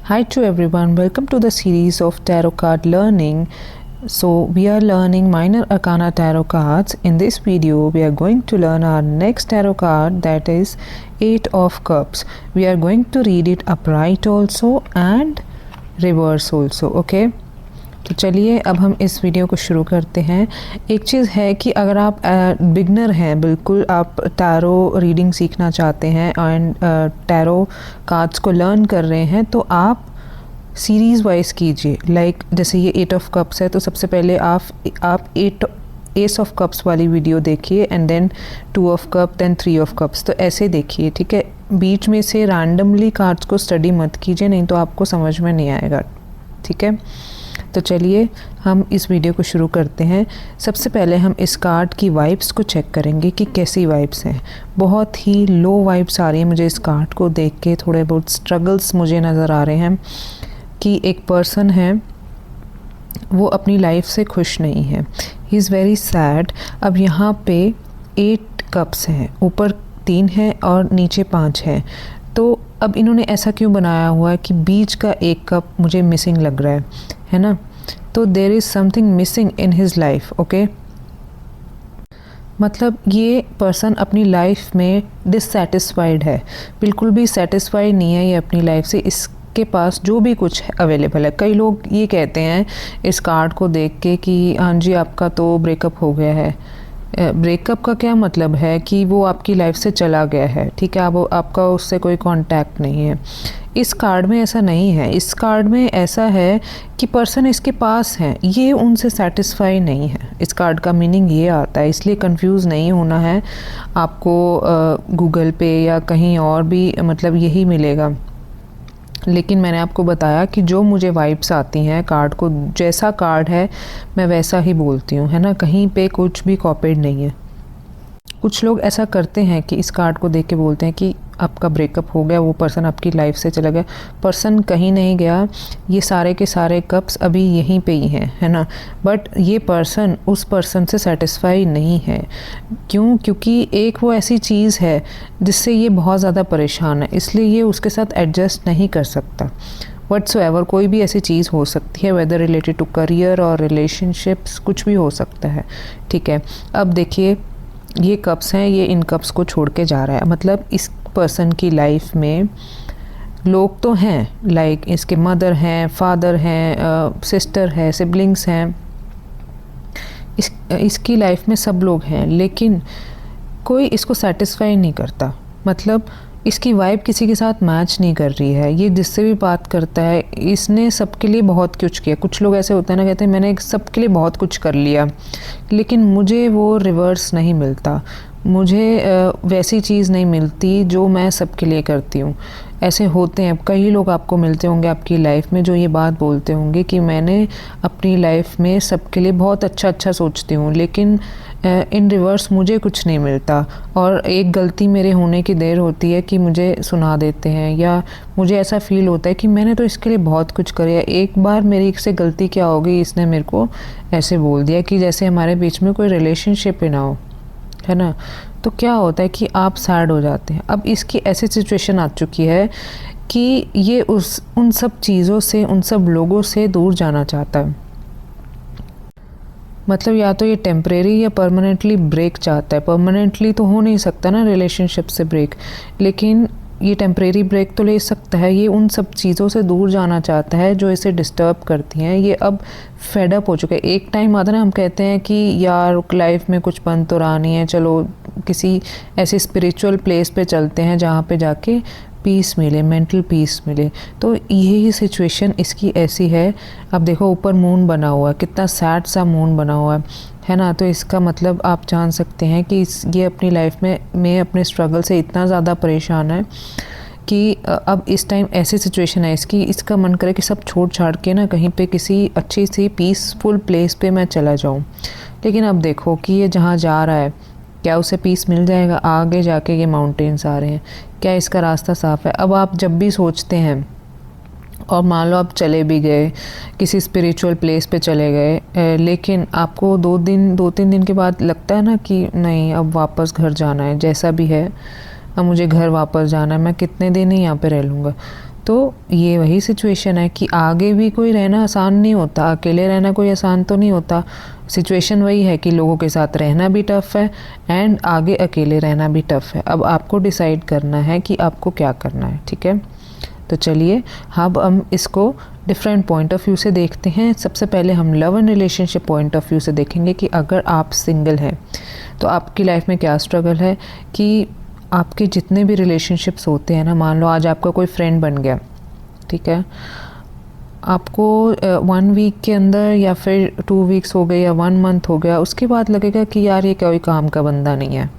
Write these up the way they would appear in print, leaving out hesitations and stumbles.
Hi to everyone, welcome to the series of tarot card learning. So we are learning minor arcana tarot cards. In this video we are going to learn our next tarot card, that is 8 of cups. We are going to read it upright also and reverse also, okay? तो चलिए अब हम इस video को शुरू करते हैं। एक चीज़ है कि अगर आप बिगनर हैं, बिल्कुल आप टैरो रीडिंग सीखना चाहते हैं एंड टैरो कार्ड्स को लर्न कर रहे हैं, तो आप सीरीज़ वाइज कीजिए। लाइक जैसे ये 8 ऑफ कप्स है, तो सबसे पहले आप 8 एस ऑफ कप्स वाली वीडियो देखिए and then 2 of cup, then 3 of cups, तो ऐसे देखिए, ठीक है? बीच में से रैंडमली कार्ड्स को स्टडी मत कीजिए, नहीं तो आपको समझ में नहीं आएगा, ठीक है? तो चलिए हम इस वीडियो को शुरू करते हैं। सबसे पहले हम इस कार्ड की वाइब्स को चेक करेंगे कि कैसी वाइब्स हैं। बहुत ही लो वाइब्स आ रही हैं मुझे इस कार्ड को देख के, थोड़े बहुत स्ट्रगल्स मुझे नज़र आ रहे हैं कि एक पर्सन है वो अपनी लाइफ से खुश नहीं है, ही इज़ वेरी सैड। अब यहाँ पे 8 कप्स हैं, ऊपर 3 हैं और नीचे 5 हैं। तो अब इन्होंने ऐसा क्यों बनाया हुआ है कि बीच का एक कप मुझे मिसिंग लग रहा है ना? तो there is something missing in his life, okay? मतलब ये पर्सन अपनी लाइफ में डिससेटिस्फाइड है, बिल्कुल भी सेटिस्फाइड नहीं है ये अपनी लाइफ से। इसके पास जो भी कुछ अवेलेबल है, कई लोग ये कहते हैं इस कार्ड को देख के कि हाँ जी आपका तो ब्रेकअप हो गया है। ब्रेकअप का क्या मतलब है कि वो आपकी लाइफ से चला गया है, ठीक है? अब आपका उससे कोई कांटेक्ट नहीं है। इस कार्ड में ऐसा नहीं है। इस कार्ड में ऐसा है कि पर्सन इसके पास है, ये उनसे सेटिस्फाई नहीं है। इस कार्ड का मीनिंग ये आता है, इसलिए कंफ्यूज नहीं होना है आपको। गूगल पे या कहीं और भी मतलब यही मिलेगा, लेकिन मैंने आपको बताया कि जो मुझे वाइब्स आती हैं कार्ड को, जैसा कार्ड है मैं वैसा ही बोलती हूँ, है ना? कहीं पे कुछ भी कॉपीड नहीं है। कुछ लोग ऐसा करते हैं कि इस कार्ड को देख के बोलते हैं कि आपका ब्रेकअप हो गया, वो पर्सन आपकी लाइफ से चला गया। पर्सन कहीं नहीं गया, ये सारे के सारे कप्स अभी यहीं पे ही हैं, है ना? बट ये पर्सन उस पर्सन से सेटिस्फाई नहीं है। क्यों? क्योंकि एक वो ऐसी चीज़ है जिससे ये बहुत ज़्यादा परेशान है, इसलिए ये उसके साथ एडजस्ट नहीं कर सकता। व्हाट्सोएवर कोई भी ऐसी चीज़ हो सकती है, वेदर रिलेटेड टू करियर और रिलेशनशिप्स, कुछ भी हो सकता है, ठीक है? अब देखिए ये कप्स हैं, ये इन कप्स को छोड़ के जा रहा है। मतलब इस पर्सन की लाइफ में लोग तो हैं, लाइक इसके मदर हैं, फादर हैं, सिस्टर है, सिबलिंग्स हैं, इसकी लाइफ में सब लोग हैं, लेकिन कोई इसको सेटिस्फाई नहीं करता। मतलब इसकी वाइब किसी के साथ मैच नहीं कर रही है। ये जिससे भी बात करता है, इसने सबके लिए बहुत कुछ किया। कुछ लोग ऐसे होते हैं ना, कहते हैं मैंने सबके लिए बहुत कुछ कर लिया, लेकिन मुझे वो रिवर्स नहीं मिलता, मुझे वैसी चीज़ नहीं मिलती जो मैं सबके लिए करती हूँ। ऐसे होते हैं, कई लोग आपको मिलते होंगे आपकी लाइफ में जो ये बात बोलते होंगे कि मैंने अपनी लाइफ में सबके लिए बहुत अच्छा सोचती हूँ, लेकिन इन रिवर्स मुझे कुछ नहीं मिलता। और एक गलती मेरे होने की देर होती है कि मुझे सुना देते हैं, या मुझे ऐसा फील होता है कि मैंने तो इसके लिए बहुत कुछ किया। एक बार मेरी से गलती क्या हो गई, इसने मेरे को ऐसे बोल दिया कि जैसे हमारे बीच में कोई रिलेशनशिप ही ना हो, है ना? तो क्या होता है कि आप सैड हो जाते हैं। अब इसकी ऐसी सिचुएशन आ चुकी है कि ये उन सब चीज़ों से, उन सब लोगों से दूर जाना चाहता है। मतलब या तो ये टेम्परेरी या परमानेंटली ब्रेक चाहता है। परमानेंटली तो हो नहीं सकता ना रिलेशनशिप से ब्रेक, लेकिन ये टेम्परेरी ब्रेक तो ले सकता है। ये उन सब चीज़ों से दूर जाना चाहता है जो इसे डिस्टर्ब करती हैं। ये अब फेड अप हो चुका है। एक टाइम आता ना, हम कहते हैं कि यार लाइफ में कुछ बन तो रहा नहीं है, चलो किसी ऐसी स्पिरिचुअल प्लेस पे चलते हैं जहाँ पे जाके पीस मिले, मेंटल पीस मिले। तो यही सिचुएशन इसकी ऐसी है। अब देखो ऊपर मून बना हुआ है, कितना सैड सा मून बना हुआ है ना? तो इसका मतलब आप जान सकते हैं कि ये अपनी लाइफ में अपने स्ट्रगल से इतना ज़्यादा परेशान है कि अब इस टाइम ऐसी सिचुएशन है इसकी, इसका मन करे कि सब छोड़ छाड़ के ना कहीं पे किसी अच्छी सी पीसफुल प्लेस पे मैं चला जाऊँ। लेकिन अब देखो कि ये जहाँ जा रहा है, क्या उसे पीस मिल जाएगा? आगे जाके ये माउंटेन्स आ रहे हैं, क्या इसका रास्ता साफ़ है? अब आप जब भी सोचते हैं और मान लो आप चले भी गए किसी स्पिरिचुअल प्लेस पे चले गए, लेकिन आपको 2-3 दिन के बाद लगता है ना कि नहीं अब वापस घर जाना है, जैसा भी है अब मुझे घर वापस जाना है, मैं कितने दिन ही यहाँ पे रह लूँगा। तो ये वही सिचुएशन है कि आगे भी कोई रहना आसान नहीं होता, अकेले रहना कोई आसान तो नहीं होता। सिचुएशन वही है कि लोगों के साथ रहना भी टफ़ है एंड आगे अकेले रहना भी टफ़ है। अब आपको डिसाइड करना है कि आपको क्या करना है, ठीक है। तो चलिए अब हम इसको डिफरेंट पॉइंट ऑफ व्यू से देखते हैं। सबसे पहले हम love and relationship point of view से देखेंगे कि अगर आप सिंगल हैं तो आपकी लाइफ में क्या स्ट्रगल है। कि आपके जितने भी रिलेशनशिप्स होते हैं ना, मान लो आज आपका कोई फ्रेंड बन गया, ठीक है, आपको 1 वीक के अंदर या फिर 2 वीक्स हो गए या 1 मंथ हो गया, उसके बाद लगेगा कि यार ये कोई काम का बंदा नहीं है,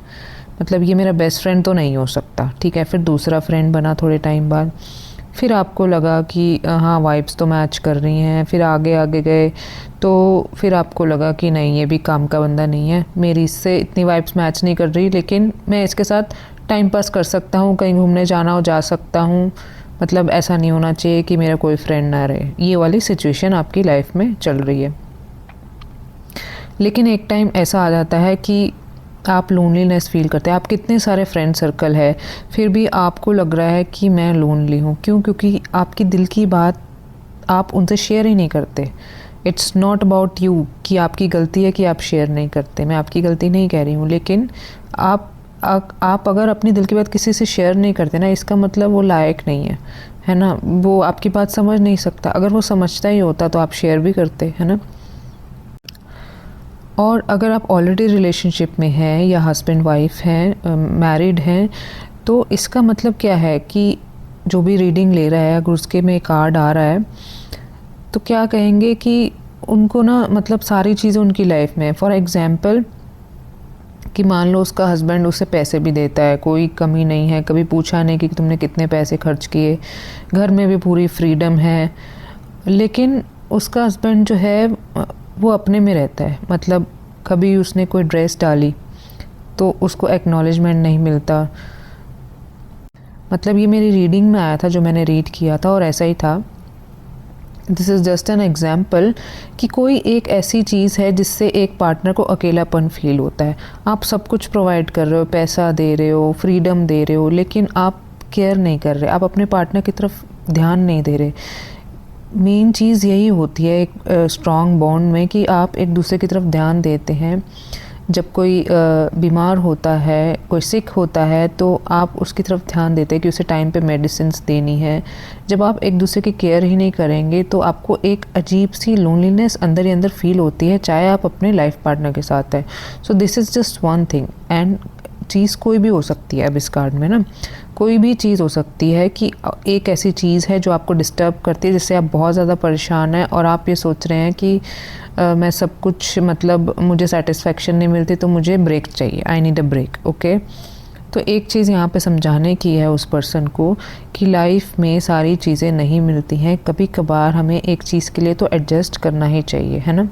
मतलब ये मेरा बेस्ट फ्रेंड तो नहीं हो सकता, ठीक है। फिर दूसरा फ्रेंड बना थोड़े टाइम बाद, फिर आपको लगा कि हाँ वाइब्स तो मैच कर रही हैं, फिर आगे आगे गए तो फिर आपको लगा कि नहीं ये भी काम का बंदा नहीं है, मेरी इससे इतनी वाइब्स मैच नहीं कर रही, लेकिन मैं इसके साथ टाइम पास कर सकता हूँ, कहीं घूमने जाना हो जा सकता हूँ, मतलब ऐसा नहीं होना चाहिए कि मेरा कोई फ्रेंड ना रहे। ये वाली सिचुएशन आपकी लाइफ में चल रही है। लेकिन एक टाइम ऐसा आ जाता है कि आप लोनलीनेस फील करते हैं, आप कितने सारे फ्रेंड सर्कल है फिर भी आपको लग रहा है कि मैं लोनली हूँ। क्यों? क्योंकि आपकी दिल की बात आप उनसे शेयर ही नहीं करते। इट्स नॉट अबाउट यू कि आपकी गलती है कि आप शेयर नहीं करते, मैं आपकी गलती नहीं कह रही हूँ, लेकिन आप अगर अपनी दिल की बात किसी से शेयर नहीं करते ना, इसका मतलब वो लायक नहीं है ना, वो आपकी बात समझ नहीं सकता। अगर वो समझता ही होता तो आप शेयर भी करते, है ना। और अगर आप ऑलरेडी रिलेशनशिप में हैं या हस्बैंड वाइफ हैं, मैरिड हैं, तो इसका मतलब क्या है कि जो भी रीडिंग ले रहा है, अगर उसके में कार्ड आ रहा है तो क्या कहेंगे कि उनको ना मतलब सारी चीज़ें उनकी लाइफ में, फॉर एग्ज़ाम्पल कि मान लो उसका हस्बैंड उसे पैसे भी देता है, कोई कमी नहीं है, कभी पूछा नहीं कि तुमने कितने पैसे खर्च किए, घर में भी पूरी फ्रीडम है, लेकिन उसका हस्बैंड जो है वो अपने में रहता है। मतलब कभी उसने कोई ड्रेस डाली तो उसको एक्नॉलेजमेंट नहीं मिलता। मतलब ये मेरी रीडिंग में आया था, जो मैंने रीड किया था, और ऐसा ही था। This is just an example कि कोई एक ऐसी चीज़ है जिससे एक पार्टनर को अकेलापन फील होता है। आप सब कुछ प्रोवाइड कर रहे हो, पैसा दे रहे हो, फ्रीडम दे रहे हो, लेकिन आप केयर नहीं कर रहे, आप अपने पार्टनर की तरफ ध्यान नहीं दे रहे। मेन चीज़ यही होती है एक स्ट्रॉन्ग बॉन्ड में कि आप एक दूसरे की तरफ ध्यान देते हैं। जब कोई बीमार होता है, कोई सिक होता है, तो आप उसकी तरफ ध्यान देते हैं कि उसे टाइम पे मेडिसिन्स देनी है। जब आप एक दूसरे की केयर ही नहीं करेंगे तो आपको एक अजीब सी लोनलीनेस अंदर ही अंदर फील होती है, चाहे आप अपने लाइफ पार्टनर के साथ हैं। So this is just one thing, and cheese कोई भी हो सकती है। अब इस कार्ड में ना कोई भी चीज़ हो सकती है कि एक ऐसी चीज़ है जो आपको डिस्टर्ब करती है, जिससे आप बहुत ज़्यादा परेशान हैं और आप ये सोच रहे हैं कि मैं सब कुछ, मतलब मुझे सेटिस्फेक्शन नहीं मिलती तो मुझे ब्रेक चाहिए, I need a break, okay. तो एक चीज़ यहाँ पे समझाने की है उस पर्सन को कि लाइफ में सारी चीज़ें नहीं मिलती हैं, कभी कभार हमें एक चीज़ के लिए तो एडजस्ट करना ही चाहिए, है ना।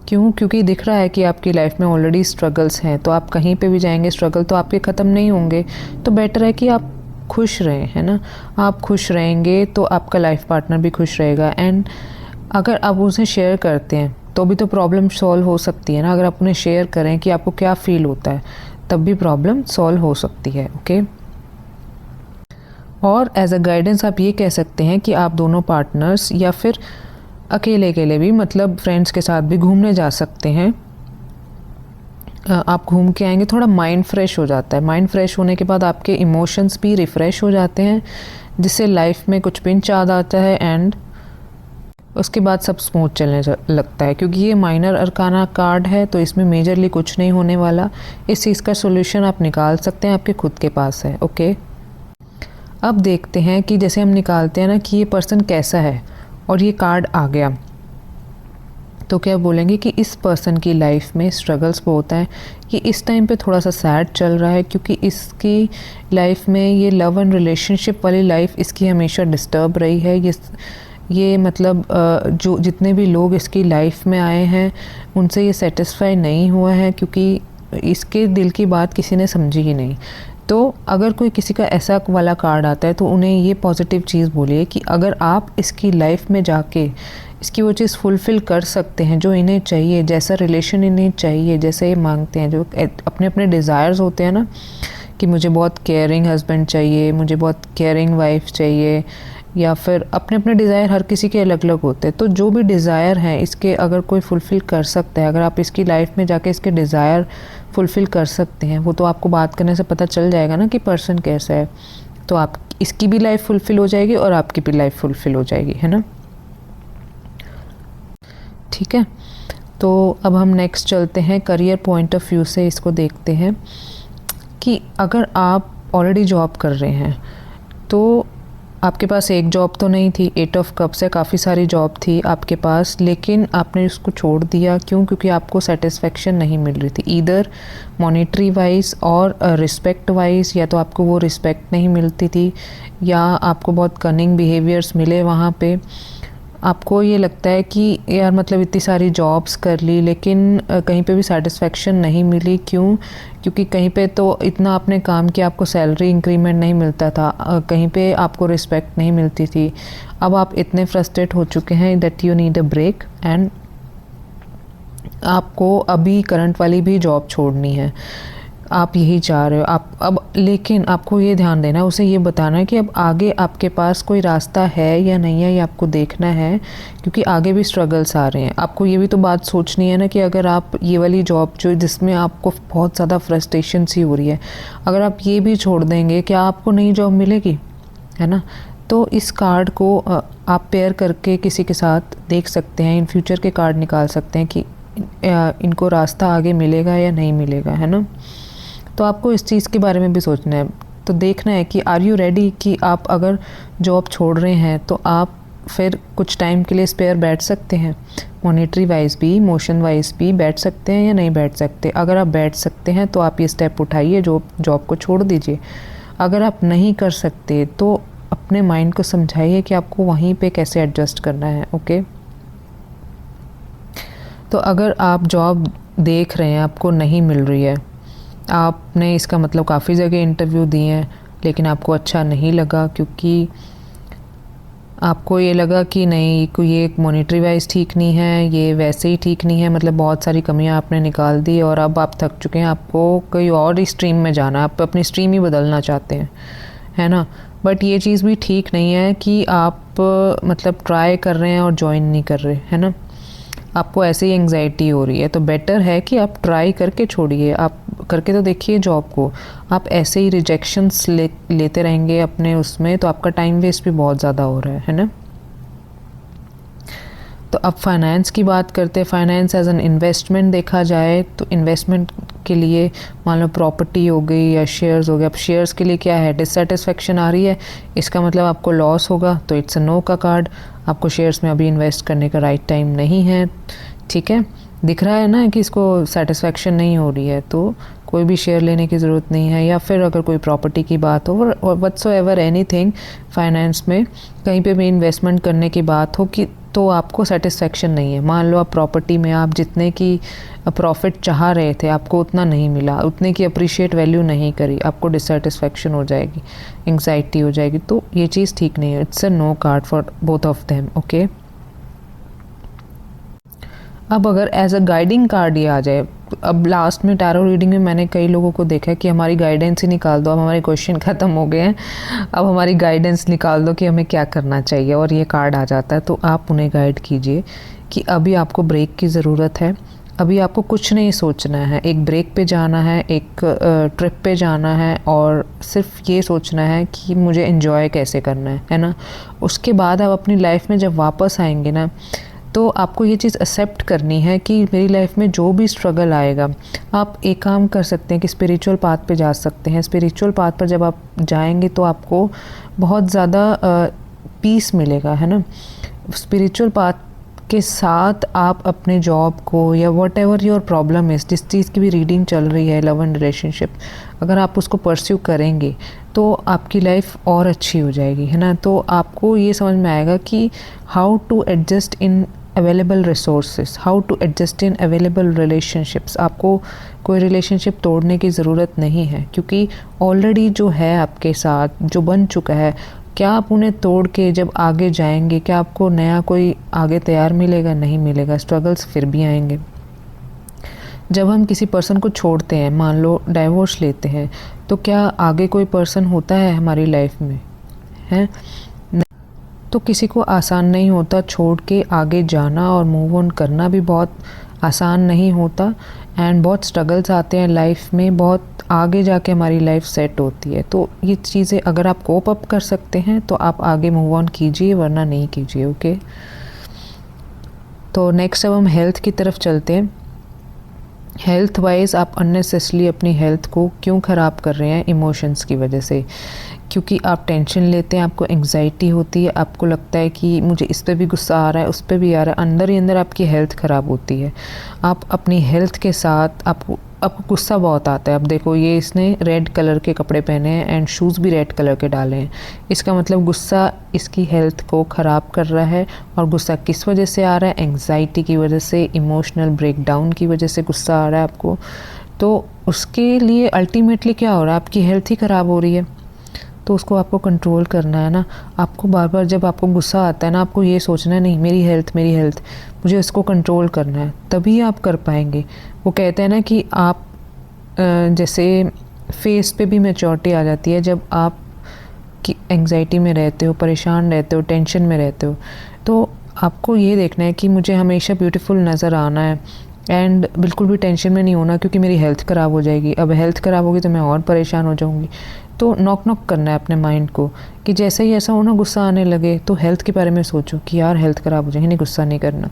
क्यों? क्योंकि दिख रहा है कि आपकी लाइफ में ऑलरेडी स्ट्रगल्स हैं, तो आप कहीं पे भी जाएंगे स्ट्रगल तो आपके ख़त्म नहीं होंगे। तो बेटर है कि आप खुश रहें, है ना। आप खुश रहेंगे तो आपका लाइफ पार्टनर भी खुश रहेगा। एंड अगर आप उसे शेयर करते हैं तो भी तो प्रॉब्लम सॉल्व हो सकती है ना। अगर आप उन्हें शेयर करें कि आपको क्या फ़ील होता है, तब भी प्रॉब्लम सॉल्व हो सकती है, ओके। और एज अ गाइडेंस आप ये कह सकते हैं कि आप दोनों पार्टनर्स या फिर अकेले अकेले भी, मतलब फ्रेंड्स के साथ भी घूमने जा सकते हैं। आप घूम के आएंगे, थोड़ा माइंड फ्रेश हो जाता है। माइंड फ्रेश होने के बाद आपके इमोशंस भी रिफ़्रेश हो जाते हैं, जिससे लाइफ में कुछ पिंच याद आता है एंड उसके बाद सब स्मूथ चलने लगता है। क्योंकि ये माइनर अरकाना कार्ड है तो इसमें मेजरली कुछ नहीं होने वाला। इस चीज़ का सोल्यूशन आप निकाल सकते हैं, आपके खुद के पास है, ओके। अब देखते हैं कि जैसे हम निकालते हैं ना कि ये पर्सन कैसा है, और ये कार्ड आ गया तो क्या बोलेंगे कि इस पर्सन की लाइफ में स्ट्रगल्स बहुत हैं, कि इस टाइम पे थोड़ा सा सैड चल रहा है, क्योंकि इसकी लाइफ में ये लव एंड रिलेशनशिप वाली लाइफ इसकी हमेशा डिस्टर्ब रही है। ये मतलब जो जितने भी लोग इसकी लाइफ में आए हैं उनसे ये सेटिस्फाई नहीं हुआ है, क्योंकि इसके दिल की बात किसी ने समझी ही नहीं। तो अगर कोई किसी का ऐसा वाला कार्ड आता है तो उन्हें ये पॉजिटिव चीज़ बोलिए कि अगर आप इसकी लाइफ में जाके इसकी वो चीज़ फुलफ़िल कर सकते हैं जो इन्हें चाहिए, जैसा रिलेशन इन्हें चाहिए, जैसे ये मांगते हैं, जो अपने अपने डिज़ायर्स होते हैं ना, कि मुझे बहुत केयरिंग हस्बैंड चाहिए, मुझे बहुत केयरिंग वाइफ चाहिए, या फिर अपने अपने डिज़ायर हर किसी के अलग अलग होते हैं। तो जो भी डिज़ायर हैं इसके अगर कोई फुलफ़िल कर सकता है, अगर आप इसकी लाइफ में जाके इसके डिज़ायर फुलफ़िल कर सकते हैं, वो तो आपको बात करने से पता चल जाएगा ना कि पर्सन कैसा है। तो आप इसकी भी लाइफ फुलफ़िल हो जाएगी और आपकी भी लाइफ फुलफ़िल हो जाएगी, है ना। ठीक है, तो अब हम नेक्स्ट चलते हैं, करियर पॉइंट ऑफ व्यू से इसको देखते हैं कि अगर आप ऑलरेडी जॉब कर रहे हैं तो आपके पास एक जॉब तो नहीं थी, 8 ऑफ कप्स है, काफ़ी सारी जॉब थी आपके पास, लेकिन आपने उसको छोड़ दिया। क्यों? क्योंकि आपको सेटिस्फेक्शन नहीं मिल रही थी, ईदर मॉनेटरी वाइज और रिस्पेक्ट वाइज, या तो आपको वो रिस्पेक्ट नहीं मिलती थी या आपको बहुत कनिंग बिहेवियर्स मिले वहाँ पे। आपको ये लगता है कि यार मतलब इतनी सारी जॉब्स कर ली लेकिन कहीं पे भी सेटिस्फेक्शन नहीं मिली। क्यों? क्योंकि कहीं पे तो इतना आपने काम किया, आपको सैलरी इंक्रीमेंट नहीं मिलता था, कहीं पे आपको रिस्पेक्ट नहीं मिलती थी। अब आप इतने फ्रस्ट्रेट हो चुके हैं that you need a break, and आपको अभी करंट वाली भी जॉब छोड़नी है, आप यही चाह रहे हो आप अब। लेकिन आपको ये ध्यान देना है, उसे ये बताना है कि अब आगे आपके पास कोई रास्ता है या नहीं है, ये आपको देखना है, क्योंकि आगे भी स्ट्रगल्स आ रहे हैं। आपको ये भी तो बात सोचनी है ना कि अगर आप ये वाली जॉब जो जिसमें आपको बहुत ज़्यादा फ्रस्ट्रेशन सी हो रही है, अगर आप ये भी छोड़ देंगे, क्या आपको नई जॉब मिलेगी? है ना। तो इस कार्ड को आप पेयर करके किसी के साथ देख सकते हैं, इन फ्यूचर के कार्ड निकाल सकते हैं कि इनको रास्ता आगे मिलेगा या नहीं मिलेगा, है ना। तो आपको इस चीज़ के बारे में भी सोचना है, तो देखना है कि आर यू रेडी, कि आप अगर जॉब छोड़ रहे हैं तो आप फिर कुछ टाइम के लिए स्पेयर बैठ सकते हैं, मॉनेटरी वाइज भी, इमोशन वाइज भी बैठ सकते हैं या नहीं बैठ सकते। अगर आप बैठ सकते हैं तो आप ये स्टेप उठाइए, जॉब को छोड़ दीजिए। अगर आप नहीं कर सकते तो अपने माइंड को समझाइए कि आपको वहीं पे कैसे एडजस्ट करना है। ओके, तो अगर आप जॉब देख रहे हैं, आपको नहीं मिल रही है, आपने इसका मतलब काफ़ी जगह इंटरव्यू दिए हैं लेकिन आपको अच्छा नहीं लगा, क्योंकि आपको ये लगा कि नहीं, ये मॉनेटरी वाइज ठीक नहीं है, ये वैसे ही ठीक नहीं है, मतलब बहुत सारी कमियां आपने निकाल दी और अब आप थक चुके हैं, आपको कोई और ही स्ट्रीम में जाना है, आप अपनी स्ट्रीम ही बदलना चाहते हैं, है ना। बट ये चीज़ भी ठीक नहीं है कि आप मतलब ट्राई कर रहे हैं और ज्वाइन नहीं कर रहे, है ना। आपको ऐसे ही एंग्जाइटी हो रही है तो बेटर है कि आप ट्राई करके छोड़िए, आप करके तो देखिए जॉब को। आप ऐसे ही रिजेक्शंस लेते रहेंगे अपने उसमें तो आपका टाइम वेस्ट भी बहुत ज़्यादा हो रहा है ना। तो अब फाइनेंस की बात करते हैं। फाइनेंस एज एन इन्वेस्टमेंट देखा जाए तो इन्वेस्टमेंट के लिए मान लो प्रॉपर्टी हो गई या शेयर्स हो गए। अब शेयर्स के लिए क्या है, डिससेटिस्फेक्शन आ रही है, इसका मतलब आपको लॉस होगा, तो इट्स अ नो का कार्ड। आपको शेयर्स में अभी इन्वेस्ट करने का राइट टाइम नहीं है, ठीक है। दिख रहा है ना कि इसको सेटिस्फेक्शन नहीं हो रही है, तो कोई भी शेयर लेने की ज़रूरत नहीं है। या फिर अगर कोई प्रॉपर्टी की बात हो और व्हाटसोएवर एनीथिंग फाइनेंस में कहीं पे भी इन्वेस्टमेंट करने की बात हो कि तो आपको सेटिस्फेक्शन नहीं है। मान लो आप प्रॉपर्टी में आप जितने की प्रॉफिट चाह रहे थे आपको उतना नहीं मिला, उतने की अप्रिशिएट वैल्यू नहीं करी, आपको डिससेटिस्फेक्शन हो जाएगी, एंग्जाइटी हो जाएगी, तो ये चीज़ ठीक नहीं है। It's a no card for both of them. Okay, अब अगर एज अ गाइडिंग कार्ड ये आ जाए, अब लास्ट में टैरो रीडिंग में मैंने कई लोगों को देखा कि हमारी गाइडेंस ही निकाल दो, अब हमारे क्वेश्चन ख़त्म हो गए हैं, अब हमारी गाइडेंस निकाल दो कि हमें क्या करना चाहिए, और ये कार्ड आ जाता है। तो आप उन्हें गाइड कीजिए कि अभी आपको ब्रेक की ज़रूरत है, अभी आपको कुछ नहीं सोचना है, एक ब्रेक पे जाना है, एक ट्रिप पे जाना है, और सिर्फ ये सोचना है कि मुझे एंजॉय कैसे करना है ना। उसके बाद आप अपनी लाइफ में जब वापस आएंगे ना, तो आपको ये चीज़ एक्सेप्ट करनी है कि मेरी लाइफ में जो भी स्ट्रगल आएगा, आप एक काम कर सकते हैं कि स्पिरिचुअल पाथ पे जा सकते हैं। स्पिरिचुअल पाथ पर जब आप जाएंगे तो आपको बहुत ज़्यादा पीस मिलेगा, है ना। स्पिरिचुअल पाथ के साथ आप अपने जॉब को या वट एवर योर प्रॉब्लम है, जिस चीज़ की भी रीडिंग चल रही है, लव एंड रिलेशनशिप, अगर आप उसको परस्यू करेंगे तो आपकी लाइफ और अच्छी हो जाएगी, है ना। तो आपको ये समझ में आएगा कि how to adjust in available resources, how to adjust in available relationships. आपको कोई रिलेशनशिप तोड़ने की ज़रूरत नहीं है, क्योंकि ऑलरेडी जो है आपके साथ जो बन चुका है, क्या आप उन्हें तोड़ के जब आगे जाएंगे, क्या आपको नया कोई आगे तैयार मिलेगा? नहीं मिलेगा, स्ट्रगल्स फिर भी आएंगे। जब हम किसी पर्सन को छोड़ते हैं, मान लो डाइवोर्स लेते हैं, तो क्या आगे कोई पर्सन होता है हमारी लाइफ में, है? तो किसी को आसान नहीं होता छोड़ के आगे जाना, और मूव ऑन करना भी बहुत आसान नहीं होता। एंड बहुत स्ट्रगल्स आते हैं लाइफ में, बहुत आगे जाके हमारी लाइफ सेट होती है। तो ये चीज़ें अगर आप कोप अप कर सकते हैं तो आप आगे मूव ऑन कीजिए, वरना नहीं कीजिए। ओके, तो नेक्स्ट अब हम हेल्थ की तरफ चलते हैं। हेल्थ वाइज आप अननेसेसरली अपनी हेल्थ को क्यों ख़राब कर रहे हैं? इमोशंस की वजह से। क्योंकि आप टेंशन लेते हैं, आपको एंग्जाइटी होती है, आपको लगता है कि मुझे इस पे भी गुस्सा आ रहा है, उस पे भी आ रहा है, अंदर ही अंदर आपकी हेल्थ ख़राब होती है। आप अपनी हेल्थ के साथ आपको गुस्सा बहुत आता है। अब देखो, ये इसने रेड कलर के कपड़े पहने हैं एंड शूज़ भी रेड कलर के डाले हैं। इसका मतलब गुस्सा इसकी हेल्थ को ख़राब कर रहा है। और गुस्सा किस वजह से आ रहा है? एंग्जाइटी की वजह से, इमोशनल ब्रेकडाउन की वजह से गुस्सा आ रहा है आपको। तो उसके लिए अल्टीमेटली क्या हो रहा है? आपकी हेल्थ ही ख़राब हो रही है। तो उसको आपको कंट्रोल करना है ना। आपको बार बार जब आपको गुस्सा आता है ना, आपको ये सोचना है, नहीं मेरी हेल्थ, मुझे इसको कंट्रोल करना है, तभी आप कर पाएंगे। वो कहते हैं ना कि आप जैसे फेस पे भी मैच्योरिटी आ जाती है जब आप की एंग्जाइटी में रहते हो, परेशान रहते हो, टेंशन में रहते हो। तो आपको ये देखना है कि मुझे हमेशा ब्यूटीफुल नज़र आना है एंड बिल्कुल भी टेंशन में नहीं होना, क्योंकि मेरी हेल्थ ख़राब हो जाएगी। अब हेल्थ ख़राब होगी तो मैं और परेशान हो जाऊंगी। तो नॉक करना है अपने माइंड को कि जैसे ही ऐसा हो ना, गुस्सा आने लगे, तो हेल्थ के बारे में सोचो कि यार हेल्थ ख़राब हो जाएगी, नहीं गुस्सा नहीं करना।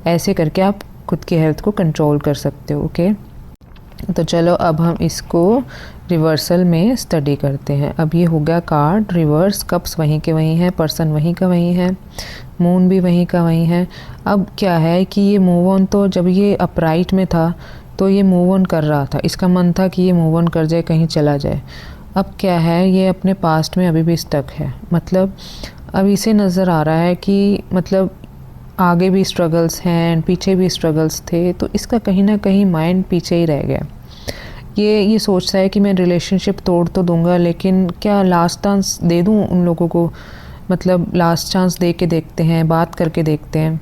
ऐसे करके आप खुद की हेल्थ को कंट्रोल कर सकते हो। ओके, तो चलो अब हम इसको रिवर्सल में स्टडी करते हैं। अब ये हो गया कार्ड रिवर्स, कप्स वहीं के वहीं हैं, पर्सन वहीं का वहीं है, मून भी वहीं का वहीं है। अब क्या है कि ये मूव ऑन, तो जब ये अपराइट में था तो ये मूव ऑन कर रहा था, इसका मन था कि ये मूव ऑन कर जाए, कहीं चला जाए। अब क्या है, ये अपने पास्ट में अभी भी स्टक है। मतलब अब इसे नज़र आ रहा है कि मतलब आगे भी स्ट्रगल्स हैं एंड पीछे भी स्ट्रगल्स थे, तो इसका कहीं ना कहीं माइंड पीछे ही रह गया। ये सोचता है कि मैं रिलेशनशिप तोड़ तो दूंगा, लेकिन क्या लास्ट चांस दे दूं उन लोगों को? मतलब लास्ट चांस दे के देखते हैं, बात करके देखते हैं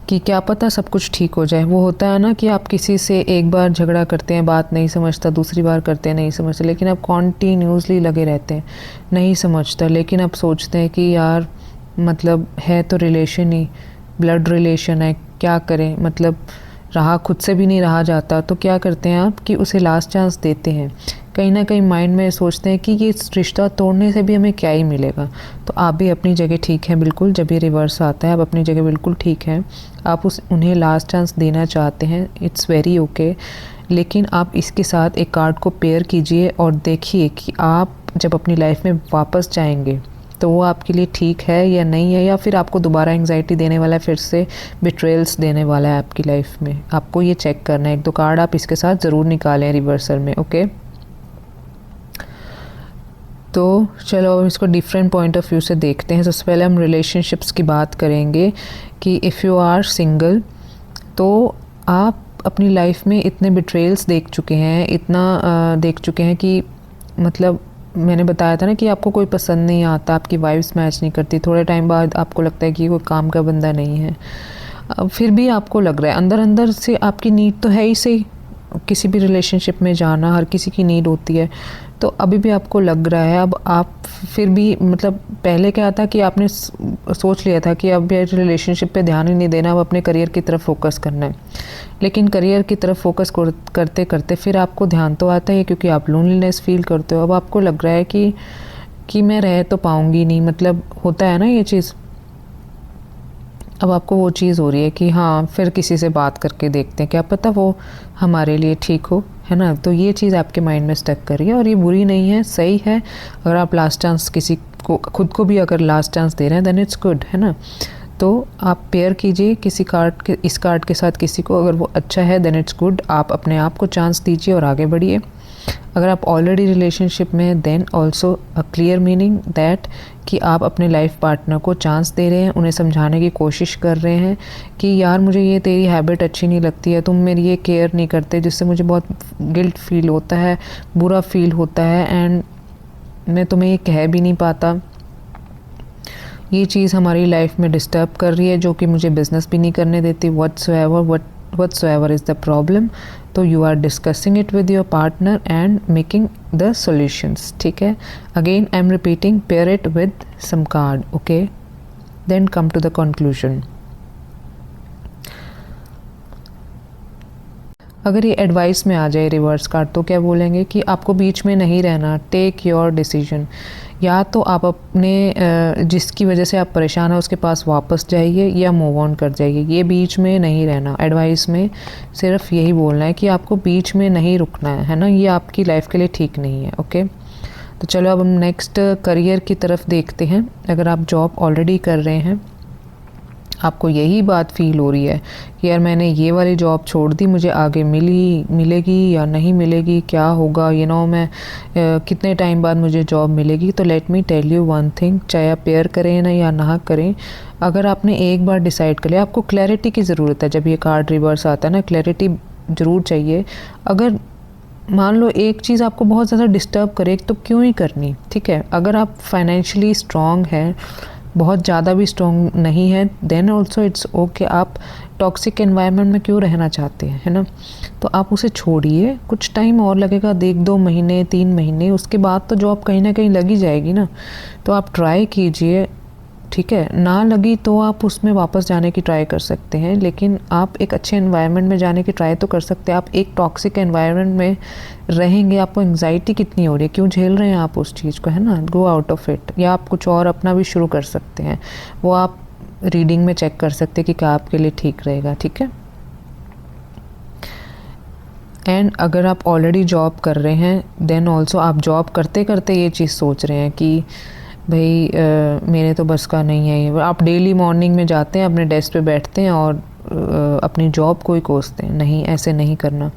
कि क्या पता सब कुछ ठीक हो जाए। वो होता है ना कि आप किसी से एक बार झगड़ा करते हैं, बात नहीं समझता, दूसरी बार करते हैं, नहीं समझता, लेकिन आप कॉन्टीन्यूसली लगे रहते हैं, नहीं समझता, लेकिन आप सोचते हैं कि यार मतलब है तो रिलेशन ही, ब्लड रिलेशन है, क्या करें, मतलब रहा खुद से भी नहीं रहा जाता। तो क्या करते हैं आप कि उसे लास्ट चांस देते हैं। कहीं ना कहीं माइंड में सोचते हैं कि ये रिश्ता तोड़ने से भी हमें क्या ही मिलेगा। तो आप भी अपनी जगह ठीक हैं बिल्कुल, जब ये रिवर्स आता है आप अपनी जगह बिल्कुल ठीक हैं। आप उन्हें लास्ट चांस देना चाहते हैं, इट्स वेरी ओके। लेकिन आप इसके साथ एक कार्ड को पेयर कीजिए और देखिए कि आप जब अपनी लाइफ में वापस जाएंगे तो वो आपके लिए ठीक है या नहीं है, या फिर आपको दोबारा एंग्जाइटी देने वाला है, फिर से बिट्रेल्स देने वाला है आपकी लाइफ में। आपको ये चेक करना है। एक दो कार्ड आप इसके साथ ज़रूर निकालें रिवर्सल में। ओके, तो चलो अब इसको डिफरेंट पॉइंट ऑफ व्यू से देखते हैं। सबसे पहले हम रिलेशनशिप्स की बात करेंगे कि इफ़ यू आर सिंगल, तो आप अपनी लाइफ में इतने बिट्रेल्स देख चुके हैं, इतना देख चुके हैं कि मतलब मैंने बताया था ना कि आपको कोई पसंद नहीं आता, आपकी वाइब्स मैच नहीं करती, थोड़े टाइम बाद आपको लगता है कि कोई काम का बंदा नहीं है। फिर भी आपको लग रहा है अंदर अंदर से आपकी नीड तो है ही सही, किसी भी रिलेशनशिप में जाना हर किसी की नीड होती है। तो अभी भी आपको लग रहा है, अब आप फिर भी मतलब पहले क्या था कि आपने सोच लिया था कि अब ये रिलेशनशिप पे ध्यान ही नहीं देना, अब अपने करियर की तरफ फोकस करना है। लेकिन करियर की तरफ फोकस करते करते फिर आपको ध्यान तो आता है, क्योंकि आप लोनलीनेस फील करते हो। अब आपको लग रहा है कि मैं रह तो पाऊँगी नहीं, मतलब होता है ना ये चीज़। अब आपको वो चीज़ हो रही है कि हाँ फिर किसी से बात करके देखते हैं, क्या पता वो हमारे लिए ठीक हो, है ना। तो ये चीज़ आपके माइंड में स्टक कर रही है, और ये बुरी नहीं है, सही है। अगर आप लास्ट चांस किसी को, खुद को भी अगर लास्ट चांस दे रहे हैं, देन इट्स गुड, है ना। तो आप पेयर कीजिए किसी कार्ड के, इस कार्ड के साथ किसी को, अगर वो अच्छा है देन इट्स गुड। आप अपने आप को चांस दीजिए और आगे बढ़िए। अगर आप ऑलरेडी रिलेशनशिप में हैं, then also a clear meaning that कि आप अपने लाइफ पार्टनर को चांस दे रहे हैं, उन्हें समझाने की कोशिश कर रहे हैं कि यार मुझे ये तेरी हैबिट अच्छी नहीं लगती है, तुम मेरी ये केयर नहीं करते, जिससे मुझे बहुत गिल्ट फील होता है, बुरा फील होता है, एंड मैं तुम्हें ये कह भी नहीं पाता। ये चीज़ हमारी लाइफ में डिस्टर्ब कर रही है, जो कि मुझे बिज़नेस भी नहीं करने देती, whatsoever whatsoever is the problem, तो you are discussing it with your partner and making the solutions. ठीक है, again I am repeating, pair it with some card, okay, then come to the conclusion. अगर ये advice में आ जाए reverse card तो क्या बोलेंगे कि आपको बीच में नहीं रहना, टेक योर डिसीजन। या तो आप अपने जिसकी वजह से आप परेशान हैं उसके पास वापस जाइए या मूव ऑन कर जाइए, ये बीच में नहीं रहना। एडवाइस में सिर्फ यही बोलना है कि आपको बीच में नहीं रुकना है ना, ये आपकी लाइफ के लिए ठीक नहीं है। ओके, तो चलो अब हम नेक्स्ट करियर की तरफ देखते हैं। अगर आप जॉब ऑलरेडी कर रहे हैं, आपको यही बात फील हो रही है कि यार मैंने ये वाली जॉब छोड़ दी, मुझे आगे मिलेगी या नहीं मिलेगी, क्या होगा, मैं कितने टाइम बाद मुझे जॉब मिलेगी। तो let me tell you one thing, चाहे आप पेयर करें ना या ना करें, अगर आपने एक बार डिसाइड कर लिया, आपको क्लैरिटी की ज़रूरत है। जब ये कार्ड रिवर्स आता है ना, क्लैरिटी ज़रूर चाहिए। अगर मान लो एक चीज़ आपको बहुत ज़्यादा डिस्टर्ब करे तो क्यों ही करनी, ठीक है। अगर आप फाइनेंशियली स्ट्रॉन्ग हैं, बहुत ज़्यादा भी स्ट्रॉन्ग नहीं है, देन ऑल्सो इट्स ओके। आप टॉक्सिक एनवायरनमेंट में क्यों रहना चाहते हैं, है ना, तो आप उसे छोड़िए। कुछ टाइम और लगेगा, 1-2 महीने 3 महीने, उसके बाद तो जॉब कहीं ना कहीं लगी जाएगी ना। तो आप ट्राई कीजिए, ठीक है। ना लगी तो आप उसमें वापस जाने की ट्राई कर सकते हैं, लेकिन आप एक अच्छे एनवायरनमेंट में जाने की ट्राई तो कर सकते हैं। आप एक टॉक्सिक एनवायरनमेंट में रहेंगे, आपको एंग्जाइटी कितनी हो रही है, क्यों झेल रहे हैं आप उस चीज़ को, है ना। Go out of it. या आप कुछ और अपना भी शुरू कर सकते हैं, वो आप रीडिंग में चेक कर सकते हैं कि क्या आपके लिए ठीक रहेगा, ठीक है। एंड अगर आप ऑलरेडी जॉब कर रहे हैं, देन ऑल्सो आप जॉब करते करते ये चीज़ सोच रहे हैं कि भाई मेरे तो बस का नहीं है ये। आप डेली मॉर्निंग में जाते हैं, अपने डेस्क पे बैठते हैं और अपनी जॉब को ही कोसते हैं। नहीं, ऐसे नहीं करना।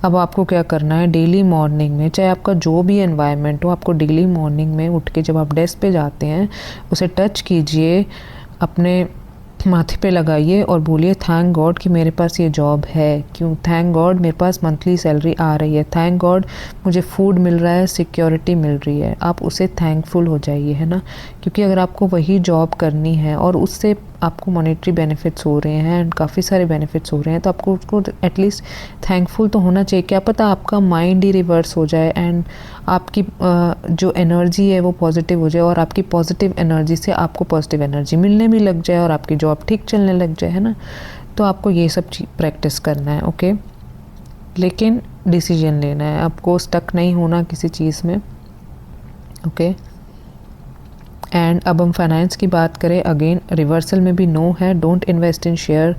अब आपको क्या करना है, डेली मॉर्निंग में, चाहे आपका जो भी एनवायरनमेंट हो, आपको डेली मॉर्निंग में उठ के जब आप डेस्क पे जाते हैं, उसे टच कीजिए, अपने माथे पे लगाइए और बोलिए थैंक गॉड कि मेरे पास ये जॉब है। क्यों? थैंक गॉड मेरे पास मंथली सैलरी आ रही है, थैंक गॉड मुझे फूड मिल रहा है, सिक्योरिटी मिल रही है। आप उसे थैंकफुल हो जाइए, है ना। क्योंकि अगर आपको वही जॉब करनी है और उससे आपको मॉनेटरी बेनिफिट्स हो रहे हैं एंड काफ़ी सारे बेनिफिट्स हो रहे हैं, तो आपको उसको एटलीस्ट थैंकफुल तो होना चाहिए। क्या पता आपका माइंड ही रिवर्स हो जाए एंड आपकी जो एनर्जी है वो पॉजिटिव हो जाए और आपकी पॉजिटिव एनर्जी से आपको पॉजिटिव एनर्जी मिलने भी लग जाए और आपकी जॉब ठीक चलने लग जाए, है ना। तो आपको ये सब प्रैक्टिस करना है, ओके। लेकिन डिसीजन लेना है, आपको स्टक नहीं होना किसी चीज़ में, ओके। एंड अब हम फाइनेंस की बात करें, अगेन रिवर्सल में भी नो है। डोंट इन्वेस्ट इन शेयर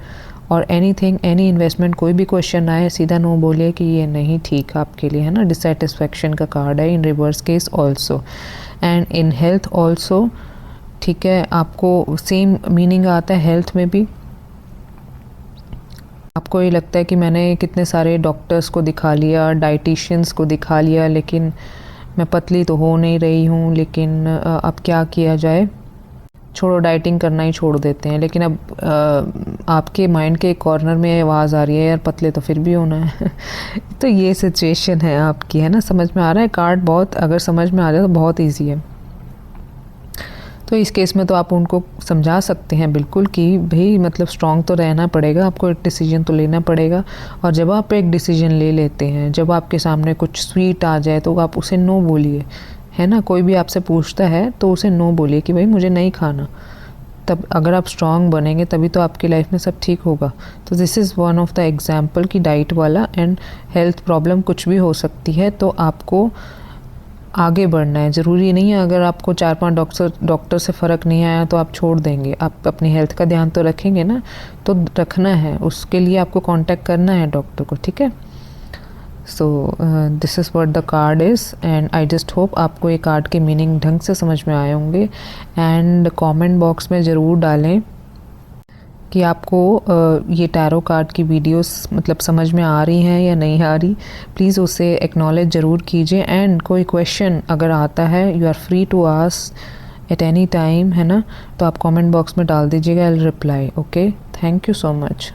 और एनीथिंग, एनी इन्वेस्टमेंट। कोई भी क्वेश्चन आए सीधा नो बोलिए कि ये नहीं ठीक आपके लिए, है ना। डिससेटिस्फैक्शन का कार्ड है in reverse case also. And in health also, ठीक है, आपको सेम मीनिंग आता है हेल्थ में भी। आपको ये लगता है कि मैंने कितने सारे डॉक्टर्स को दिखा लिया, डाइटिशियंस को दिखा लिया, लेकिन मैं पतली तो हो नहीं रही हूँ, लेकिन अब क्या किया जाए, छोड़ो, डाइटिंग करना ही छोड़ देते हैं। लेकिन अब आपके माइंड के एक कॉर्नर में आवाज़ आ रही है यार पतले तो फिर भी होना है। तो ये सिचुएशन है आपकी, है ना। समझ में आ रहा है कार्ड? बहुत अगर समझ में आ जाए तो बहुत ईजी है। तो इस केस में तो आप उनको समझा सकते हैं बिल्कुल कि भाई मतलब स्ट्रॉन्ग तो रहना पड़ेगा, आपको एक डिसीजन तो लेना पड़ेगा। और जब आप एक डिसीजन ले लेते हैं, जब आपके सामने कुछ स्वीट आ जाए तो आप उसे नो बोलिए, है ना। कोई भी आपसे पूछता है तो उसे नो बोलिए कि भाई मुझे नहीं खाना। तब अगर आप स्ट्रॉन्ग बनेंगे तभी तो आपकी लाइफ में सब ठीक होगा। तो this is one of the example कि डाइट वाला एंड हेल्थ प्रॉब्लम कुछ भी हो सकती है, तो आपको आगे बढ़ना है। ज़रूरी नहीं है अगर आपको 4-5 डॉक्टर से फ़र्क नहीं आया तो आप छोड़ देंगे। आप अपनी हेल्थ का ध्यान तो रखेंगे ना, तो रखना है, उसके लिए आपको कांटेक्ट करना है डॉक्टर को, ठीक है। So this is what the card is and I just hope आपको ये कार्ड के मीनिंग ढंग से समझ में आए होंगे। एंड कमेंट बॉक्स में ज़रूर डालें कि आपको ये टैरो कार्ड की वीडियोस मतलब समझ में आ रही हैं या नहीं आ रही। प्लीज़ उसे एक्नॉलेज ज़रूर कीजिए। एंड कोई क्वेश्चन अगर आता है, you are free to ask at any time, है ना। तो आप कमेंट बॉक्स में डाल दीजिएगा, I will reply, okay. Thank you so much.